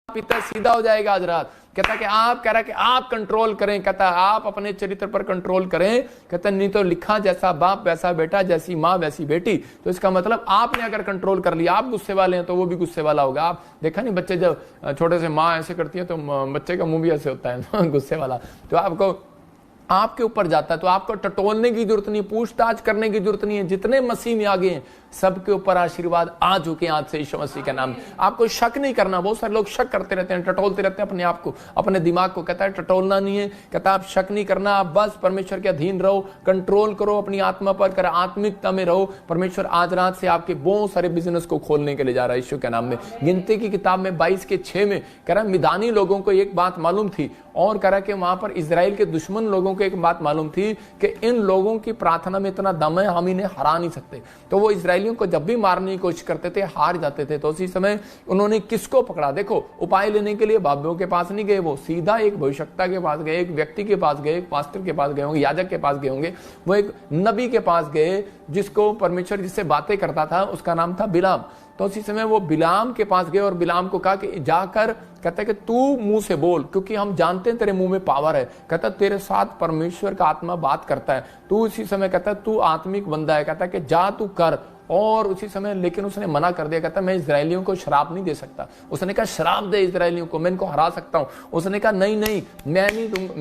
पिता सीधा हो जाएगा आज रात। कहता कि आप कह रहा कि आप कंट्रोल करें, कहता आप अपने चरित्र पर कंट्रोल करें, कहता नहीं तो लिखा जैसा बाप वैसा बेटा, जैसी माँ वैसी बेटी। तो इसका मतलब आपने अगर कंट्रोल कर लिया, आप गुस्से वाले हैं तो वो भी गुस्से वाला होगा। आप देखा नहीं बच्चे जब छोटे से माँ ऐसे करती है तो बच्चे का मुंह भी ऐसे होता है गुस्से वाला। तो आपको आपके ऊपर जाता है तो आपको टटोलने की जरूरत नहीं, पूछताछ करने की जरूरत नहीं है। जितने मसीह में आ गए हैं सबके ऊपर आशीर्वाद आ चुके हैं आज से यीशु मसीह के नाम में। आपको शक नहीं करना। बहुत सारे लोग शक करते रहते हैं, टटोलते रहते हैं अपने आप को, अपने दिमाग को। कहता है टटोलना नहीं है, कहता आप शक नहीं करना, आप बस परमेश्वर के अधीन रहो, कंट्रोल करो अपनी आत्मा पर, कर आत्मिकता में रहो। परमेश्वर आज रात से आपके बहुत सारे बिजनेस को खोलने के लिए जा रहा है यीशु के नाम में। गिनती की किताब में 22:6 में कह रहा मिदानी लोगों को एक बात मालूम थी और कह रहा कि वहां पर इजराइल के दुश्मन लोगों को एक बात मालूम थी कि इन लोगों की प्रार्थना में इतना दम है, हम इन्हें हरा नहीं सकते। तो वो इजरायलियों को जब भी मारने की कोशिश करते थे हार जाते थे। तो उसी समय उन्होंने किसको पकड़ा? देखो, उपाय लेने के लिए बाबियों के पास नहीं गए, वो सीधा एक भविष्यवक्ता के पास गए, एक व्यक्ति के पास गए, एक पास्टर के पास गए होंगे, याजक के पास गए होंगे, वो एक नबी के पास गए जिसको परमेश्वर जिससे बातें करता था, उसका नाम था बिलाम। तो उसी समय वो बिलाम के पास गए और बिलाम को कहा कि जाकर, कहता है कि तू मुंह से बोल, क्योंकि हम जानते हैं तेरे मुंह में पावर है। कहता तेरे साथ परमेश्वर का आत्मा बात करता है, तू उसी समय कहता है तू आत्मिक बंदा है, कहता है कि जा तू कर। और उसी समय लेकिन उसने मना कर दिया, कहता मैं इजरायलियों को शराब नहीं दे सकता। उसने कहा शराब दे इजरायलियों को, मैं इनको हरा सकता हूं। उसने कहा नहीं नहीं मैं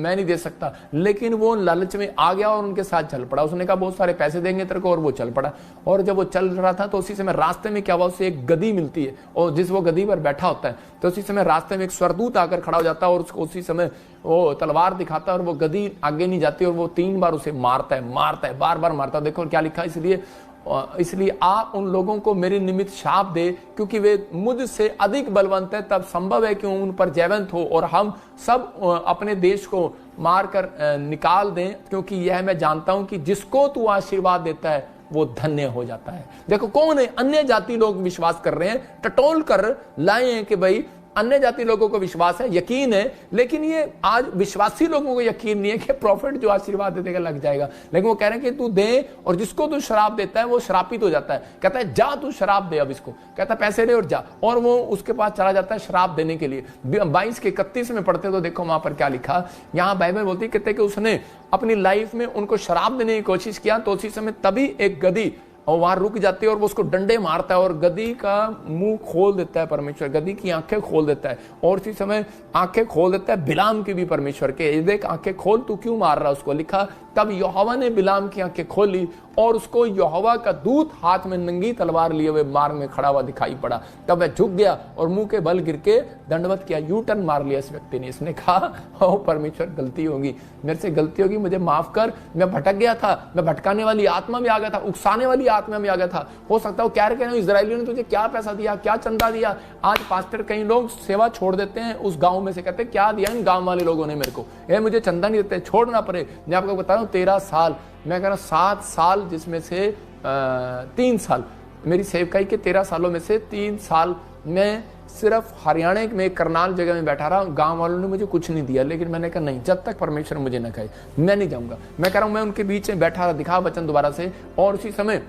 नहीं दे सकता। लेकिन वो लालच में आ गया और उनके साथ चल पड़ा। उसने कहा बहुत सारे पैसे देंगे तेरे को, और वो चल पड़ा। और जब वो चल रहा था तो उसी समय रास्ते में क्या हुआ, उसे एक गदी मिलती है और जिस वो गदी पर बैठा होता है, तो उसी समय रास्ते में एक स्वर्गदूत आकर खड़ा हो जाता है और उसको उसी समय वो तलवार दिखाता है और वो गदी आगे नहीं जाती और वो 3 बार उसे मारता है, बार बार मारता है। देखो क्या लिखा, इसलिए आप उन लोगों को मेरे निमित्त शाप दे, क्योंकि वे मुझसे अधिक बलवंत है, तब संभव है कि उन पर जयवंत हो और हम सब अपने देश को मारकर निकाल दें, क्योंकि यह मैं जानता हूं कि जिसको तू आशीर्वाद देता है वो धन्य हो जाता है। देखो कौन है, अन्य जाति लोग विश्वास कर रहे हैं, टटोल कर लाए हैं कि भाई अन्य जाति लोगों को विश्वास है, यकीन है, लेकिन ये आज विश्वासी लोगों को यकीन नहीं है कि प्रॉफिट जो आशीर्वाद दे देगा लग जाएगा। लेकिन वो कह रहे हैं कि तू दे, और जिसको तू शराब देता है वो श्रापित हो जाता है। कहता है जा तू शराब दे अब इसको, कहता है पैसे दे और जा। और वो उसके पास चला जाता है शराब देने के लिए। 22:31 में पढ़ते तो देखो वहां पर क्या लिखा। यहाँ बाइबल बोलती है, कहते कि उसने अपनी लाइफ में उनको शराब देने की कोशिश किया, तो उसी समय तभी एक गधी और वहां रुक जाती है और वो उसको डंडे मारता है और गधी का मुंह खोल देता है परमेश्वर, गधी की आंखें खोल देता है। और इसी समय आंखें खोल देता है बिलाम की भी परमेश्वर के, देख आंखें खोल, तू क्यों मार रहा है उसको। लिखा तब यहोवा ने बिलाम की आंखें खोली और उसको यहोवा का दूत हाथ में नंगी तलवार लिए हुए मार्ग में खड़ा हुआ दिखाई पड़ा। तब वह झुक गया और मुंह के बल गिर के दंडवत किया, यू टर्न मार लिया इस व्यक्ति ने। इसने कहा ओ परमेश्वर गलती होगी, मेरे से गलती होगी, मुझे माफ कर, मैं भटक गया था, मैं भटकाने वाली आत्मा में आ गया था, उकसाने वाली आत्मा में आ गया था। हो सकता है क्या कह रहे हैं, इजरायलियों ने तुझे क्या पैसा दिया, क्या चंदा दिया। आज पास्टर कई लोग सेवा छोड़ देते हैं उस गांव में से, कहते हैं क्या दिया इन गांव वाले लोगों ने मेरे को, मुझे चंदा नहीं देते, छोड़ना पड़े। मैं आपको बता रहा हूं 13 साल, मैं कह रहा हूं 7 साल जिसमें से 3 साल मेरी सेवकाई के 13 सालों में से 3 साल मैं सिर्फ हरियाणा में एक करनाल जगह में बैठा रहा। गांव वालों ने मुझे कुछ नहीं दिया, लेकिन मैंने कहा नहीं, जब तक परमेश्वर मुझे न कहे मैं नहीं जाऊंगा। मैं कह रहा हूं मैं उनके बीच में बैठा रहा, दिखा वचन दोबारा से। और उसी समय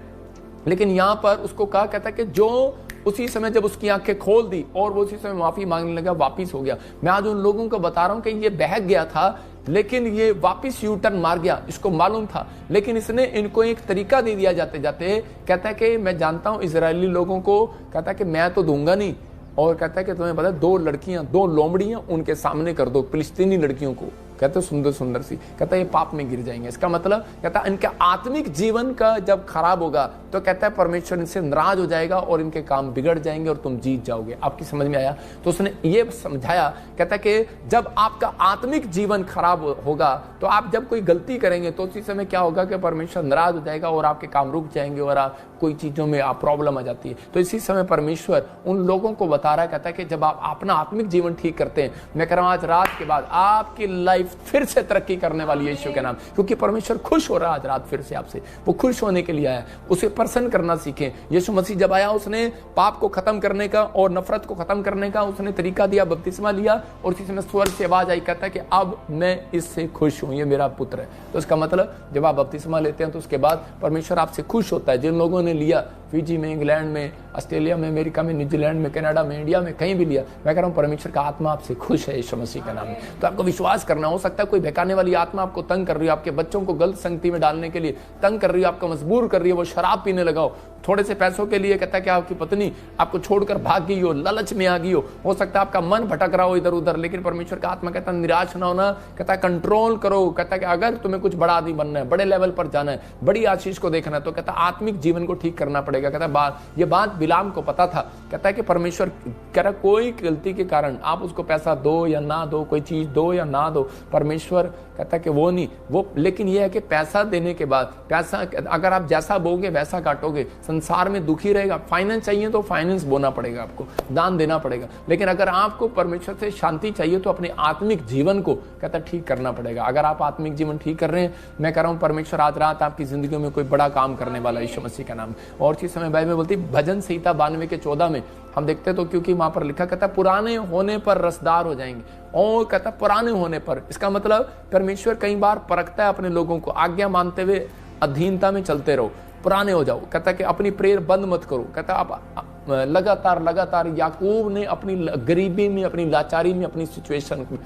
लेकिन यहां पर उसको कहा, कहता कि जो उसी समय जब उसकी आंखें खोल दी और वो उसी समय माफी मांगने लगा, वापिस हो गया। मैं आज उन लोगों को बता रहा हूं कि ये बहक गया था लेकिन ये वापिस यू टर्न मार गया, इसको मालूम था, लेकिन इसने इनको एक तरीका दे दिया जाते जाते। कहता है कि मैं जानता हूं इजरायली लोगों को, कहता है कि मैं तो दूंगा नहीं। और कहता है कि तुम्हें पता 2 लड़कियां, 2 लोमड़ियां उनके सामने कर दो, फिलिस्तीनी लड़कियों को, कहते सुंदर सुंदर सी, कहता है ये पाप में गिर जाएंगे। इसका मतलब कहता है इनका आत्मिक जीवन का जब खराब होगा तो कहता है परमेश्वर इनसे नाराज हो जाएगा और इनके काम बिगड़ जाएंगे और तुम जीत जाओगे। आपकी समझ में आया? तो उसने ये समझाया, कहता है कि जब आपका आत्मिक जीवन खराब होगा तो आप जब कोई गलती करेंगे तो उसी समय क्या होगा कि परमेश्वर नाराज हो जाएगा और आपके काम रुक जाएंगे और आप कोई चीजों में आप प्रॉब्लम आ जाती है। तो इसी समय परमेश्वर उन लोगों को बता रहा है, कहता है कि जब आप अपना आत्मिक जीवन ठीक करते हैं, मैं कह रहा हूं आज रात के बाद आपकी लाइफ फिर से तरक्की करने वाली है यीशु के नाम, क्योंकि परमेश्वर खुश हो रहा है आज रात फिर से आपसे। वो खुश होने के लिए आया, उसे प्रसन्न करना सीखें। यीशु मसीह जब आया उसने पाप को खत्म करने का और नफरत को खत्म करने का उसने तरीका दिया, बपतिस्मा लिया और उसी समय स्वर्ग से आवाज आई, कहता है कि अब मैं इससे खुश हूं, ये मेरा पुत्र है। तो इसका मतलब जब आप बपतिस्मा लेते हैं तो उसके बाद परमेश्वर आपसे खुश होता है। जिन लोगों ने लिया फिजी में, इंग्लैंड में, ऑस्ट्रेलिया में, अमेरिका में, न्यूजीलैंड में, कनाडा में, इंडिया में, कहीं भी लिया, मैं कह रहा हूँ परमेश्वर का आत्मा आपसे खुश है यीशु मसीह के नाम में। तो आपको विश्वास करना, हो सकता है कोई बहकाने वाली आत्मा आपको तंग कर रही है, आपके बच्चों को गलत संगति में डालने के लिए तंग कर रही है, आपको मजबूर कर रही है, वो शराब पीने लगाओ, थोड़े से पैसों के लिए कहता है कि आपकी पत्नी आपको छोड़कर भाग गई हो, लालच में आ गई हो सकता है आपका मन भटक रहा हो इधर उधर, लेकिन परमेश्वर का आत्मा कहता है निराश ना होना, कहता है कंट्रोल करो, कहता है कि अगर तुम्हें कुछ बड़ा आदमी बनना है, बड़े लेवल पर जाना है, बड़ी आशीष को देखना है, तो कहता है आत्मिक जीवन को ठीक करना पड़ेगा। कहता है ये बात बिलाम को पता था, कहता है कि परमेश्वर कह रहा कोई गलती के कारण आप उसको पैसा दो या ना दो, कोई चीज दो या ना दो, परमेश्वर कहता है कि वो नहीं, वो लेकिन ये है कि पैसा देने के बाद, पैसा अगर आप जैसा बोगे वैसा काटोगे, संसार में दुखी रहेगा। फाइनेंस चाहिए तो फाइनेंस बोना पड़ेगा, आपको दान देना पड़ेगा, लेकिन अगर आपको परमेश्वर से शांति चाहिए तो अपने आत्मिक जीवन को कहता ठीक करना पड़ेगा। अगर आप आत्मिक जीवन ठीक कर रहे हैं, मैं कह रहा हूं परमेश्वर आज रात आपकी जिंदगी में कोई बड़ा काम करने वाला यीशु मसीह का नाम। और चीज समय बाइबल में बोलती भजन संहिता 92 के 14 में हम देखते तो, क्योंकि वहां पर लिखा कहता पुराने होने पर रसदार हो जाएंगे, और कहता पुराने होने पर, इसका मतलब परमेश्वर कई बार परखता है अपने लोगों को, आज्ञा मानते हुए अधीनता में चलते रहो, पुराने हो जाओ। कहता कि अपनी प्रेयर बंद मत करो, कहता आप लगातार याकूब ने अपनी गरीबी में, अपनी लाचारी में, अपनी सिचुएशन में,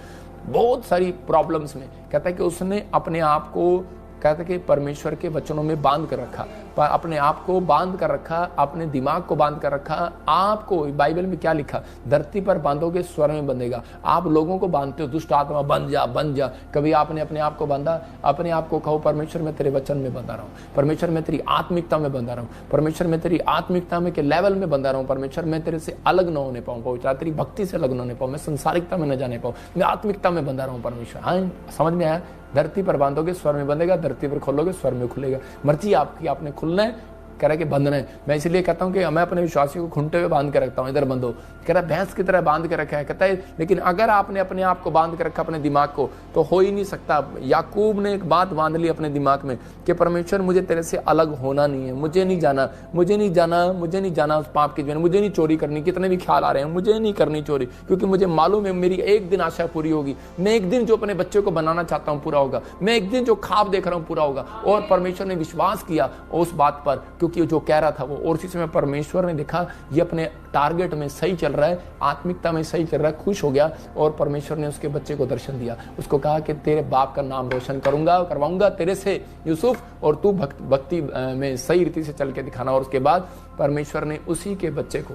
बहुत सारी प्रॉब्लम्स में, कहता है कि उसने अपने आप को कहता कि परमेश्वर के वचनों में बांध कर रखा, पर अपने आप को बांध कर रखा, अपने दिमाग को बांध कर रखा। आपको बाइबल में क्या लिखा, धरती पर बांधोगे स्वर में बंधेगा। आप लोगों को बांधते हो, दुष्ट आत्मा बन जा, कभी आपने अपने आप को बांधा, अपने आप को कहो परमेश्वर मैं तेरे वचन में बंधा रहा हूँ, परमेश्वर मैं तेरी आत्मिकता में बंधा रहा हूँ, परमेश्वर मैं तेरी आत्मिकता में के लेवल में बंधा रहा हूँ, परमेश्वर मैं तेरे से अलग न होने पाऊँ, पवित्र तेरी भक्ति से अलग न होने पाऊँ, मैं संसारिकता में न जाने पाऊँ, मैं आत्मिकता में बंधा रहा हूँ परमेश्वर। हाँ, समझ में आया? धरती पर बांधोगे स्वर में बंधेगा, धरती पर खोलोगे स्वर में खुलेगा। मर्जी आपकी, आपने खुलना है, कह रहा है कि बंधना है। मैं इसलिए कहता हूं कि मैं अपने विश्वासियों को खुंटे हुए बांध के रखता हूं, इधर बंधो, कह रहा है भैंस की तरह बांध के रखा है, कहता है लेकिन अगर आपने अपने आप को बांध के रखा, अपने दिमाग को, तो हो ही नहीं सकता। याकूब ने एक बात बांध ली अपने दिमाग में कि परमेश्वर मुझे तेरे से अलग होना नहीं है, मुझे नहीं जाना उस पाप के जीवन, मुझे नहीं चोरी करनी, कितने भी ख्याल आ रहे हैं, मुझे नहीं करनी चोरी, क्योंकि मुझे मालूम है मेरी एक दिन आशा पूरी होगी, मैं एक दिन जो अपने बच्चे को बनाना चाहता हूँ पूरा होगा, मैं एक दिन जो ख्वाब देख रहा हूँ पूरा होगा। और परमेश्वर ने विश्वास किया उस बात पर, क्योंकि जो कह रहा था वो, और इसी समय परमेश्वर ने देखा ये अपने टारगेट में सही चल रहा है, आत्मिकता में सही चल रहा है, खुश हो गया। और परमेश्वर ने उसके बच्चे को दर्शन दिया, उसको कहा कि तेरे बाप का नाम रोशन करवाऊंगा तेरे से यूसुफ, और तू भक्ति में सही रीति से चल के दिखाना। और उसके बाद परमेश्वर ने उसी के बच्चे को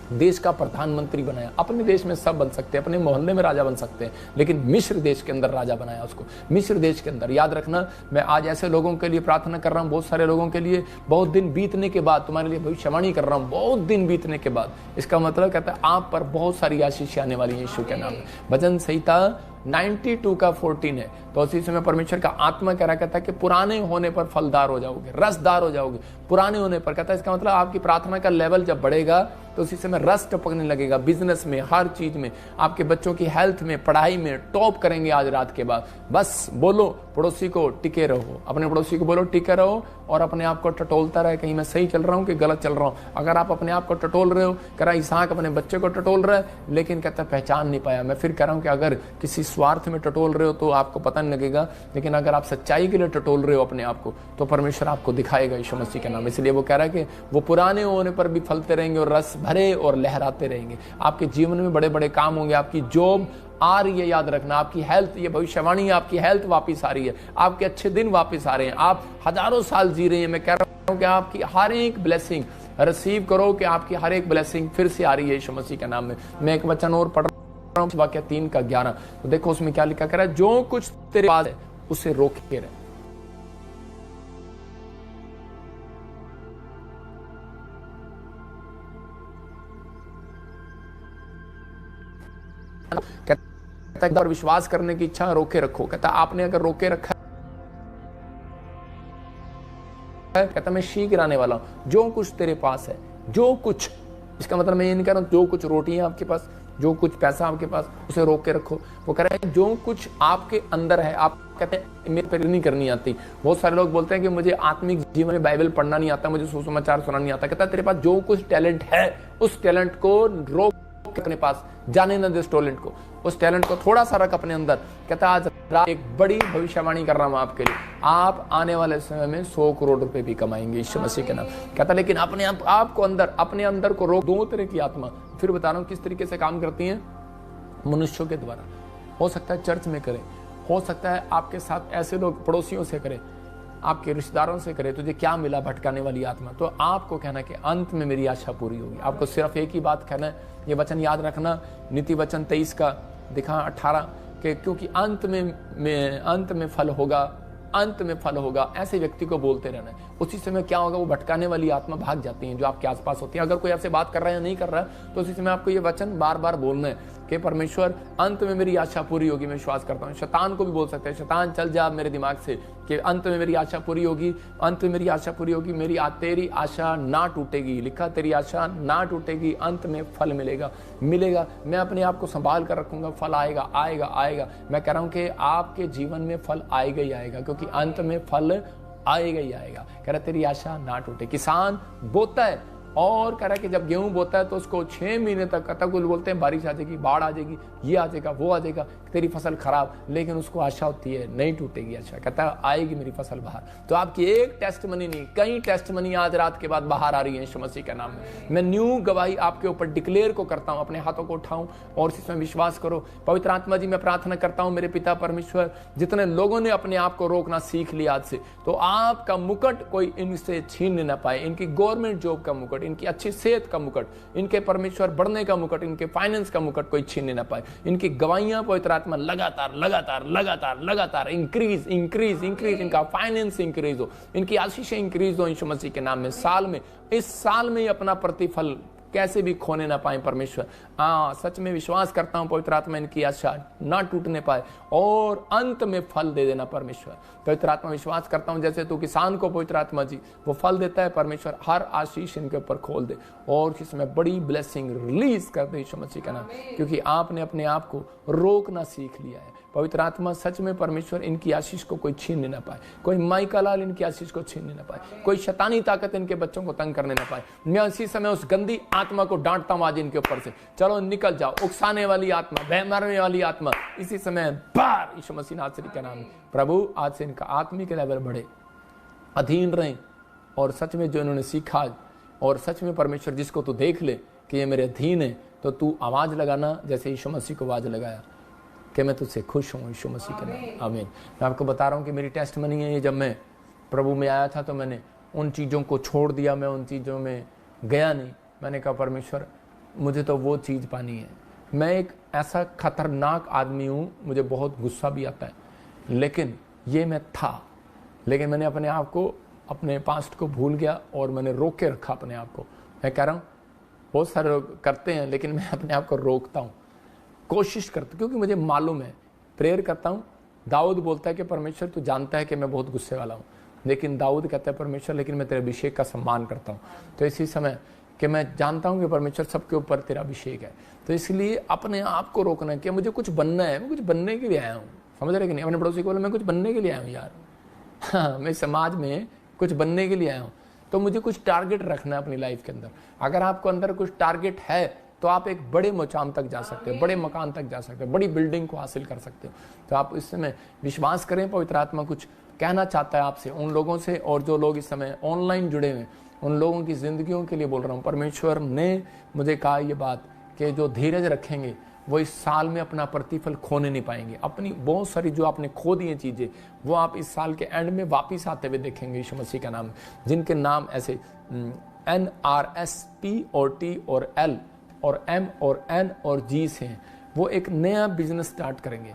देश का प्रधानमंत्री बनाया। अपने देश में सब बन सकते हैं, अपने मोहल्ले में राजा बन सकते हैं, लेकिन मिस्र देश के अंदर राजा बनाया उसको। मिस्र देश के अंदर, याद रखना, मैं आज ऐसे लोगों के लिए प्रार्थना कर रहा हूं, बहुत सारे लोगों के लिए, बहुत दिन बीतने के बाद तुम्हारे लिए भविष्यवाणी कर रहा हूं, बहुत दिन बीतने के बाद। इसका मतलब कहता है आप पर बहुत सारी आशीष आने वाली है यीशु के नाम में। भजन संहिता 92 का 14 है। तो उसी समय परमेश्वर का आत्मा कह रहा, कहता है कि पुराने होने पर फलदार हो जाओगे, रसदार हो जाओगे। पुराने होने पर कहता है, इसका मतलब आपकी प्रार्थना का लेवल जब बढ़ेगा तो उसी समय रस टपकने लगेगा, बिजनेस में, हर चीज में, आपके बच्चों की हेल्थ में, पढ़ाई में टॉप करेंगे आज रात के बाद। बस बोलो पड़ोसी को टिके रहो, अपने पड़ोसी को बोलो टिके रहो, और अपने आप को टटोलता रहे, कहीं मैं सही चल रहा हूँ कि गलत चल रहा हूँ। अगर आप अपने आप को टटोल रहे हो, कह रहा इसहाक अपने बच्चे को टटोल रहा है, लेकिन कहता पहचान नहीं पाया। मैं फिर कह रहा हूँ कि अगर किसी स्वार्थ में टटोल रहे हो तो आपको पता नहीं लगेगा, लेकिन अगर आप सच्चाई के लिए टटोल रहे हो अपने आप को, तो परमेश्वर आपको दिखाएगा यीशु मसीह के नाम। इसलिए वो कह रहा है कि वो पुराने होने पर भी फलते रहेंगे और रस भरे और लहराते रहेंगे। आपके जीवन में बड़े बड़े काम होंगे, आपकी जॉब आ रही है, याद रखना, आपकी हेल्थ, ये भविष्यवाणी है, आपकी हेल्थ वापस आ रही है, आपके अच्छे दिन वापस आ रहे हैं, आप हजारों साल जी रहे हैं। मैं कह रहा हूं कि आपकी हर एक ब्लेसिंग रिसीव करो, कि आपकी हर एक ब्लेसिंग फिर से आ रही है यीशु मसीह के नाम में। मैं एक वचन और पढ़ रहा हूं, वाक्य 3 का 11, तो देखो उसमें क्या लिखा, कह रहा है जो कुछ तेरे पास है उसे रोके रहे। कहता है विश्वास करने की इच्छा रोके रखो। कहता आपने अगर रोके रखा है, कहता मैं शी गिराने वाला हूं। जो कुछ तेरे पास है, जो कुछ, इसका मतलब मैं ये नहीं कह रहा हूं जो कुछ रोटी है आपके पास, जो कुछ पैसा आपके पास, उसे रोक के रखो। वो कह रहा है जो कुछ आपके अंदर है, आप कहते हैं मेरे पे नहीं करनी आती। बहुत सारे लोग बोलते हैं कि मुझे आत्मिक जीवन में बाइबल पढ़ना नहीं आता, मुझे सुसमाचार सुनाना नहीं आता। कहता तेरे पास जो कुछ टैलेंट है, उस टैलेंट को रोक अपने पास, जाने न दे उस टैलेंट को, उस टैलेंट को थोड़ा सा रख अपने अंदर। कहता आज रात एक बड़ी भविष्यवाणी कर रहा हूं आपके लिए, आप आने वाले समय में 100 करोड़ रुपए भी कमाएंगे यीशु मसीह के नाम। कहता लेकिन अपने आप को अपने अंदर को रोक। 2 तरह की आत्मा, फिर बता रहा हूँ किस तरीके से काम करती है। मनुष्यों के द्वारा, हो सकता है चर्च में करें, हो सकता है आपके साथ ऐसे लोग पड़ोसियों से करें, आपके रिश्तेदारों से करे। तुझे क्या मिला भटकाने वाली आत्मा? तो आपको कहना कि अंत में मेरी आशा पूरी होगी। आपको सिर्फ एक ही बात कहना है, ये वचन याद रखना, नीति वचन 23 का दिखा 18 के, क्योंकि अंत में फल होगा, अंत में फल होगा। ऐसे व्यक्ति को बोलते रहना है। उसी समय क्या होगा, वो भटकाने वाली आत्मा भाग जाती है जो आपके आसपास होती है। अगर कोई आपसे बात कर रहा है या नहीं कर रहा है, तो उसी समय आपको ये वचन बार बार बोलना है कि परमेश्वर अंत में मेरी आशा पूरी होगी, मैं विश्वास करता हूँ। शैतान को भी बोल सकते हैं, शैतान चल जा मेरे दिमाग से कि अंत में मेरी आशा पूरी होगी, अंत में मेरी आशा पूरी होगी, तेरी आशा ना टूटेगी। लिखा तेरी आशा ना टूटेगी, अंत में फल मिलेगा। मैं अपने आप को संभाल कर रखूंगा, फल आएगा आएगा आएगा। मैं कह रहा हूं कि आपके जीवन में फल आएगा ही आएगा, क्योंकि अंत में फल आएगा ही आएगा। कह रहा तेरी आशा ना टूटे। किसान बोता है और कह रहा है कि जब गेहूं बोता है तो उसको 6 महीने तक बोलते हैं बारिश आ जाएगी, बाढ़ आ जाएगी, ये आ जाएगा, वो आ जाएगा, तेरी फसल खराब, लेकिन उसको आशा होती है नहीं टूटेगी। अच्छा कहता है आएगी मेरी फसल बाहर। तो आपकी एक टेस्टमनी नहीं, कई टेस्टमनी आज रात के बाद बाहर आ रही है यीशु मसीह के नाम में। मैं न्यू गवाही आपके ऊपर डिक्लेयर को करता हूं। अपने हाथों को उठाऊं और इसमें विश्वास करो। पवित्र आत्मा जी, मैं प्रार्थना करता हूं मेरे पिता परमेश्वर, जितने लोगों ने अपने आप को रोकना सीख लिया आज से, तो आपका मुकुट कोई इनसे छीन ना पाए। इनकी गवर्नमेंट जॉब का मुकुट, इनकी अच्छी सेहत का मुकुट, इनके परमेश्वर बढ़ने का मुकुट, इनके फाइनेंस का मुकुट कोई छीन ना पाए। इनकी गवाहियां पवित्र आत्मा लगातार लगातार लगातार लगातार इंक्रीज इंक्रीज इंक्रीज, इनका फाइनेंस इंक्रीज हो, इनकी आशीषें इंक्रीज हो यीशु मसीह के नाम में। इस साल में अपना प्रतिफल कैसे भी खोने ना पाए परमेश्वर। सच में विश्वास करता हूं पवित्र आत्मा इनकी आशा ना टूटने पाए और अंत में फल दे देना परमेश्वर। पवित्र आत्मा विश्वास करता हूं जैसे तू किसान को पवित्र आत्मा जी वो फल देता है परमेश्वर, हर आशीष इनके ऊपर खोल दे और इसमें बड़ी ब्लेसिंग रिलीज कर दे यीशु मसीह का नाम, क्योंकि आपने अपने आप को रोकना सीख लिया है। पवित्र आत्मा सच में परमेश्वर इनकी आशीष को कोई छीन ना पाए, कोई माइका लाल इनकी आशीष को छीन ना पाए, कोई शैतानी ताकत इनके बच्चों को तंग करने ना पाए। मैं इसी समय उस गंदी आत्मा को डांटता हूं आज इनके ऊपर से, चलो निकल जाओ। उकसाने वाली आत्मा, बह मारने वाली आत्मा इसी समय बाहर यीशु मसीह नासरी के नाम में। प्रभु आज से इनका आत्मिक लेवल बढ़े, अधीन रहें और सच में जो इन्होंने सीखा और सच में परमेश्वर जिसको तू देख ले कि ये मेरे अधीन है, तो तू आवाज लगाना जैसे यीशु मसीह को आवाज लगाया कि मैं तुझसे खुश हूँ यीशु मसीह के नाम। आमीन। मैं आपको बता रहा हूँ कि मेरी टेस्टमनी है ये, जब मैं प्रभु में आया था तो मैंने उन चीज़ों को छोड़ दिया, मैं उन चीज़ों में गया नहीं। मैंने कहा परमेश्वर मुझे तो वो चीज़ पानी है। मैं एक ऐसा खतरनाक आदमी हूँ, मुझे बहुत गुस्सा भी आता है, लेकिन ये मैं था, लेकिन मैंने अपने आप को, अपने पास्ट को भूल गया और मैंने रोक के रखा अपने आप को। मैं कह रहा हूँ बहुत सारे लोग करते हैं, लेकिन मैं अपने आप को रोकता हूँ, कोशिश करता हूँ, क्योंकि मुझे मालूम है, प्रेयर करता हूँ। दाऊद बोलता है कि परमेश्वर तू जानता है कि मैं बहुत गुस्से वाला हूँ, लेकिन दाऊद कहता है परमेश्वर लेकिन मैं तेरे अभिषेक का सम्मान करता हूँ। तो इसी समय कि मैं जानता हूँ कि परमेश्वर सबके ऊपर तेरा अभिषेक है, तो इसलिए अपने आप को रोकना है कि मुझे कुछ बनना है, मैं कुछ बनने के लिए आया हूँ। समझ रहे कि नहीं? अपने पड़ोसी को बोला मैं कुछ बनने के लिए आया हूँ यार, हाँ मैं समाज में कुछ बनने के लिए आया हूँ। तो मुझे कुछ टारगेट रखना है अपनी लाइफ के अंदर। अगर आपको अंदर कुछ टारगेट है तो आप एक बड़े मुकाम तक जा सकते हो, बड़े मकान तक जा सकते हो, बड़ी बिल्डिंग को हासिल कर सकते हो। तो आप इस समय विश्वास करें, पवित्र आत्मा कुछ कहना चाहता है आपसे, उन लोगों से, और जो लोग इस समय ऑनलाइन जुड़े हुए उन लोगों की जिंदगियों के लिए बोल रहा हूँ। परमेश्वर ने मुझे कहा ये बात कि जो धीरज रखेंगे वो इस साल में अपना प्रतिफल खोने नहीं पाएंगे। अपनी बहुत सारी जो आपने खो दी हैं चीज़ें वो आप इस साल के एंड में वापस आते हुए देखेंगे यीशु मसीह का नाम। जिनके नाम ऐसे NRSP और T और L और M और N और G से हैं, वो एक नया बिजनेस स्टार्ट करेंगे।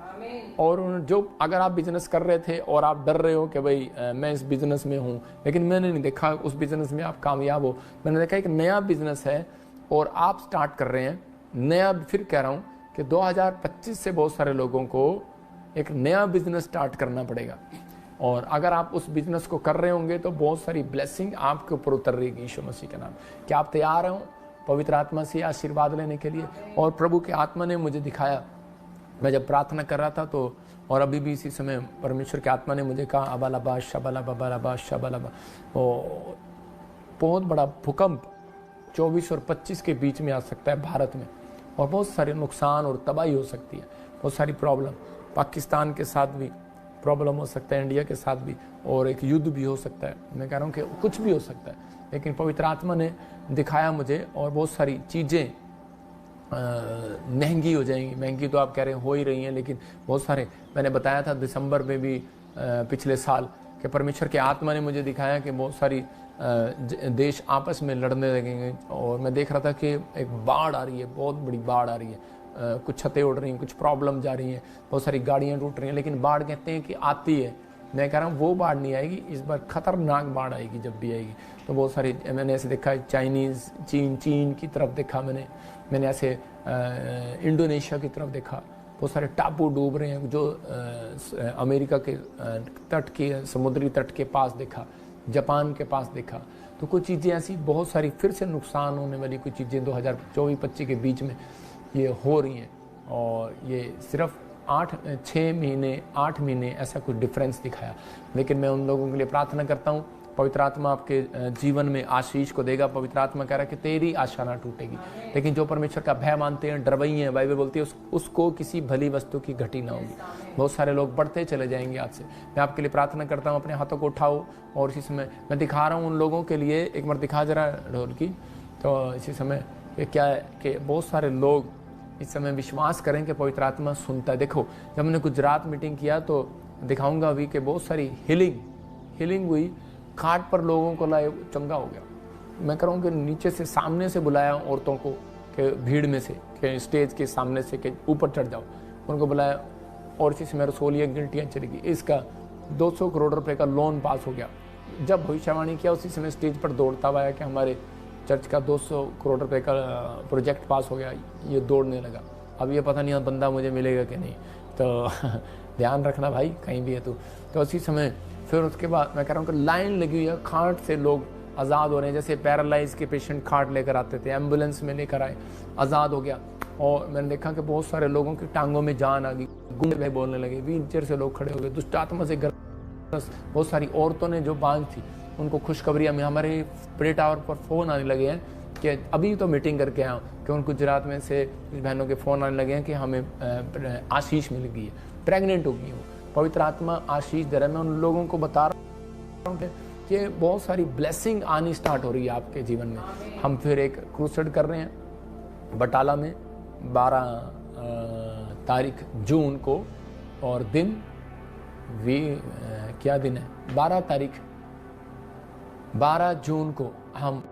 और जो अगर आप बिजनेस कर रहे थे और आप डर रहे हो कि भाई मैं इस बिजनेस में हूँ, लेकिन मैंने नहीं देखा उस बिजनेस में आप कामयाब हो, मैंने देखा एक नया बिजनेस है और आप स्टार्ट कर रहे हैं नया। फिर कह रहा हूँ कि 2025 से बहुत सारे लोगों को एक नया बिजनेस स्टार्ट करना पड़ेगा, और अगर आप उस बिजनेस को कर रहे होंगे तो बहुत सारी ब्लेसिंग आपके ऊपर उतर रही है यीशु मसीह के नाम। क्या आप तैयार हो पवित्र आत्मा से आशीर्वाद लेने के लिए? और प्रभु के आत्मा ने मुझे दिखाया, मैं जब प्रार्थना कर रहा था तो, और अभी भी इसी समय परमेश्वर के आत्मा ने मुझे कहा अबालाबा शबालाबा शबालाबा, बहुत बड़ा भूकंप 24 और 25 के बीच में आ सकता है भारत में, और बहुत सारे नुकसान और तबाही हो सकती है, बहुत सारी प्रॉब्लम। पाकिस्तान के साथ भी प्रॉब्लम हो सकता है इंडिया के साथ भी, और एक युद्ध भी हो सकता है। मैं कह रहा हूँ कि कुछ भी हो सकता है, लेकिन पवित्र आत्मा ने दिखाया मुझे, और बहुत सारी चीज़ें महंगी हो जाएंगी। महंगी तो आप कह रहे हैं हो ही रही हैं, लेकिन बहुत सारे, मैंने बताया था दिसंबर में भी पिछले साल कि परमेश्वर के आत्मा ने मुझे दिखाया कि बहुत सारी देश आपस में लड़ने लगेंगे। और मैं देख रहा था कि एक बाढ़ आ रही है, बहुत बड़ी बाढ़ आ रही है, कुछ छतें उड़ रही हैं, कुछ प्रॉब्लम जा रही हैं, बहुत सारी गाड़ियाँ टूट रही हैं, लेकिन बाढ़ कहते हैं कि आती है। मैं कह रहा हूँ वो बाढ़ नहीं आएगी, इस बार खतरनाक बाढ़ आएगी जब भी आएगी। तो बहुत सारी मैंने ऐसे देखा, चीन की तरफ देखा, मैंने ऐसे इंडोनेशिया की तरफ देखा, बहुत सारे टापू डूब रहे हैं, जो अमेरिका के तट के, समुद्री तट के पास देखा, जापान के पास देखा। तो कुछ चीज़ें ऐसी बहुत सारी फिर से नुकसान होने वाली कुछ चीज़ें 2024-25 के बीच में ये हो रही हैं। और ये सिर्फ 8 महीने ऐसा कुछ डिफरेंस दिखाया। लेकिन मैं उन लोगों के लिए प्रार्थना करता हूँ, पवित्र आत्मा आपके जीवन में आशीष को देगा। पवित्र आत्मा कह रहा है कि तेरी आशा ना टूटेगी। लेकिन जो परमेश्वर का भय मानते हैं, डरवई हैं, बाइबल बोलती है उसको किसी भली वस्तु की घटी ना होगी। बहुत सारे लोग बढ़ते चले जाएंगे आज से। मैं आपके लिए प्रार्थना करता हूँ, अपने हाथों को उठाओ, और इसी समय मैं दिखा रहा हूँ उन लोगों के लिए, एक बार दिखा जरा ढोल की। तो इसी समय क्या है कि बहुत सारे लोग इस समय विश्वास करें कि पवित्र आत्मा सुनता है। देखो, जब मैंने गुजरात मीटिंग किया तो दिखाऊंगा अभी कि बहुत सारी हीलिंग हुई, खाट पर लोगों को लाए, चंगा हो गया। मैं कह रहा हूँ कि नीचे से, सामने से बुलाया औरतों को, कि भीड़ में से, कि स्टेज के सामने से, कि ऊपर चढ़ जाओ, उनको बुलाया, और इसी में रसोलिया गिल्टियाँ चली गई। इसका 200 करोड़ रुपए का लोन पास हो गया। जब भविष्यवाणी किया उसी समय स्टेज पर दौड़ता हुआ कि हमारे चर्च का 200 करोड़ रुपए का प्रोजेक्ट पास हो गया। ये दौड़ने लगा। अब ये पता नहीं बंदा मुझे मिलेगा कि नहीं, तो ध्यान रखना भाई, कहीं भी है तो उसी समय फिर उसके बाद मैं कह रहा हूँ कि लाइन लगी हुई है, खाट से लोग आज़ाद हो रहे हैं। जैसे पैरालाइज के पेशेंट खाट लेकर आते थे, एम्बुलेंस में लेकर आए, आज़ाद हो गया। और मैंने देखा कि बहुत सारे लोगों की टांगों में जान आ गई, गूंगे बोलने लगे, व्हीलचेयर से लोग खड़े हो गए, दुष्ट आत्मा से ग्रस्त। बहुत सारी औरतों ने जो बांझ थी उनको खुशखबरियाँ में, हमारे प्रे टावर पर फ़ोन आने लगे हैं कि अभी तो मीटिंग करके आया हूँ कि उन गुजरात में से कुछ बहनों के फ़ोन आने लगे हैं कि हमें आशीष मिल गई है, प्रेग्नेंट हो गई है। पवित्र आत्मा आशीष दे रहा है। मैं उन लोगों को बता रहा हूँ कि बहुत सारी ब्लेसिंग आनी स्टार्ट हो रही है आपके जीवन में। हम फिर एक क्रूसेड कर रहे हैं बटाला में 12 तारीख जून को, और दिन क्या दिन है, 12 जून को हम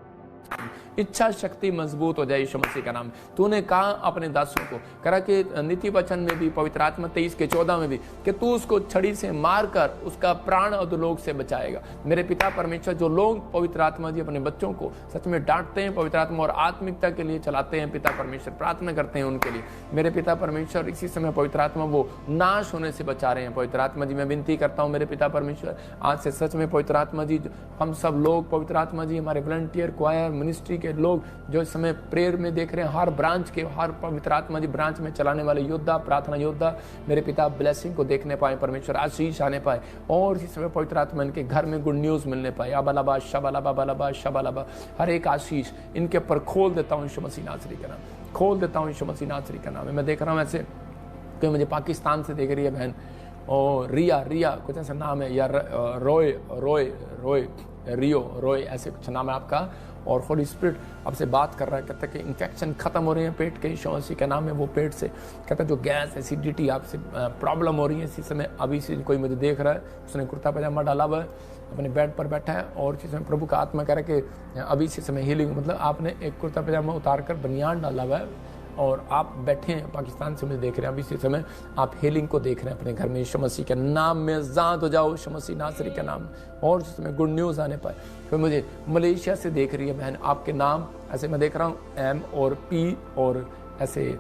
इच्छा शक्ति मजबूत हो जाए यीशु मसीह का नाम। तूने कहा अपने दासों को, करा कि नीति वचन में भी, पवित्र आत्मा 23:14 में भी, कि तू उसको छड़ी से मारकर उसका प्राण अधोलोक से बचाएगा। मेरे पिता परमेश्वर, जो लोग पवित्र आत्मा जी अपने बच्चों को सच में डांटते हैं, पवित्र आत्मा और आत्मिकता के लिए चलाते हैं, पिता परमेश्वर प्रार्थना करते हैं उनके लिए। मेरे पिता परमेश्वर इसी समय पवित्र आत्मा वो नाश होने से बचा रहे हैं। पवित्र आत्मा जी मैं विनती करता हूँ मेरे पिता परमेश्वर, आज से सच में पवित्र आत्मा जी हम सब लोग, पवित्र आत्मा जी हमारे वॉलंटियर, क्वायर, मिनिस्ट्री के लोग जो इस समय प्रेयर में देख रहे हैं, हर ब्रांच के, हर पवित्र आत्मा जी ब्रांच में चलाने वाले योद्धा, प्रार्थना योद्धा, मेरे पिता ब्लेसिंग को देखने पाए, परमेश्वर आशीष आने पाए, और इसी समय पवित्र आत्मा इनके घर में गुड न्यूज मिलने पाए। अबलाबा शबलाबा बलाबा शबलाबा, हर एक आशीष इनके ऊपर खोल देता हूँ यीशु मसीह नासरी का नाम, खोल देता हूँ यीशु मसीह नासरी का नाम। मैं देख रहा हूँ ऐसे कि मुझे पाकिस्तान से देख रही है बहन, और रिया कुछ ऐसा नाम है, या रोय ऐसे कुछ नाम है आपका, और होली स्पिरिट आपसे बात कर रहा है। कहता है कि इन्फेक्शन खत्म हो रही है पेट के, यीशु मसीह का नाम है वो पेट से। कहता है जो गैस, एसिडिटी आपसे प्रॉब्लम हो रही है इसी समय, अभी से कोई मुझे देख रहा है, उसने कुर्ता पजामा डाला हुआ है, अपने बेड पर बैठा है, और इसी समय प्रभु का आत्मा कह रहा है कि अभी इसी समय हीलिंग, मतलब आपने एक कुर्ता पजामा उतार कर बनियान डाला हुआ है और आप बैठे हैं, पाकिस्तान से मुझे देख रहे हैं, अभी इसी समय आप हीलिंग को देख रहे हैं अपने घर में। यीशु मसीह के नाम में आज़ाद हो जाओ, यीशु मसीह नासरी का नाम, और इस समय गुड न्यूज़ आने पाए। फिर मुझे मलेशिया से देख रही है बहन, आपके नाम ऐसे मैं देख रहा हूँ M और P और ऐसे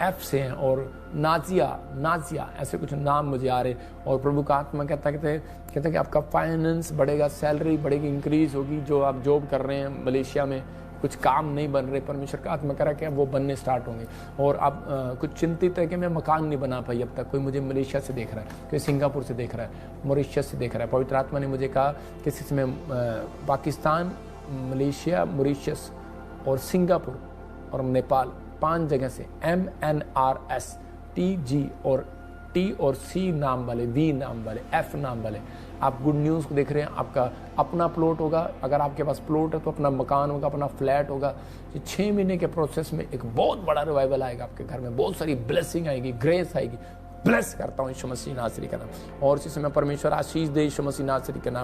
F से हैं, और नाजिया ऐसे कुछ नाम मुझे आ रहे, और प्रभु का आत्मा कहता है कि आपका फाइनेंस बढ़ेगा, सैलरी बढ़ेगी, इंक्रीज होगी। जो आप जॉब कर रहे हैं मलेशिया में, कुछ काम नहीं बन रहे, परमेश्वर का आत्मा कह रहा है कि वो बनने स्टार्ट होंगे। और आप कुछ चिंतित है कि मैं मकान नहीं बना पाई अब तक, कोई मुझे मलेशिया से देख रहा है, कोई सिंगापुर से देख रहा है, मॉरिशस से देख रहा है। पवित्र आत्मा ने मुझे कहा कि इसमें पाकिस्तान, मलेशिया, मॉरिशस और सिंगापुर और नेपाल, 5 जगह से MNRSTG और टी और सी नाम वाले, वी नाम वाले, एफ नाम वाले, आप गुड न्यूज़ को देख रहे हैं। आपका अपना प्लॉट होगा, अगर आपके पास प्लॉट है तो अपना मकान होगा, अपना फ्लैट होगा। 6 महीने के प्रोसेस में एक बहुत बड़ा रिवाइवल आएगा आपके घर में, बहुत सारी ब्लेसिंग आएगी, ग्रेस आएगी। ब्लेस करता हूँ यीशु मसीह नासरी का नाम, और इसी समय परमेश्वर आशीष दे यीशु मसीह नासरी के नाम।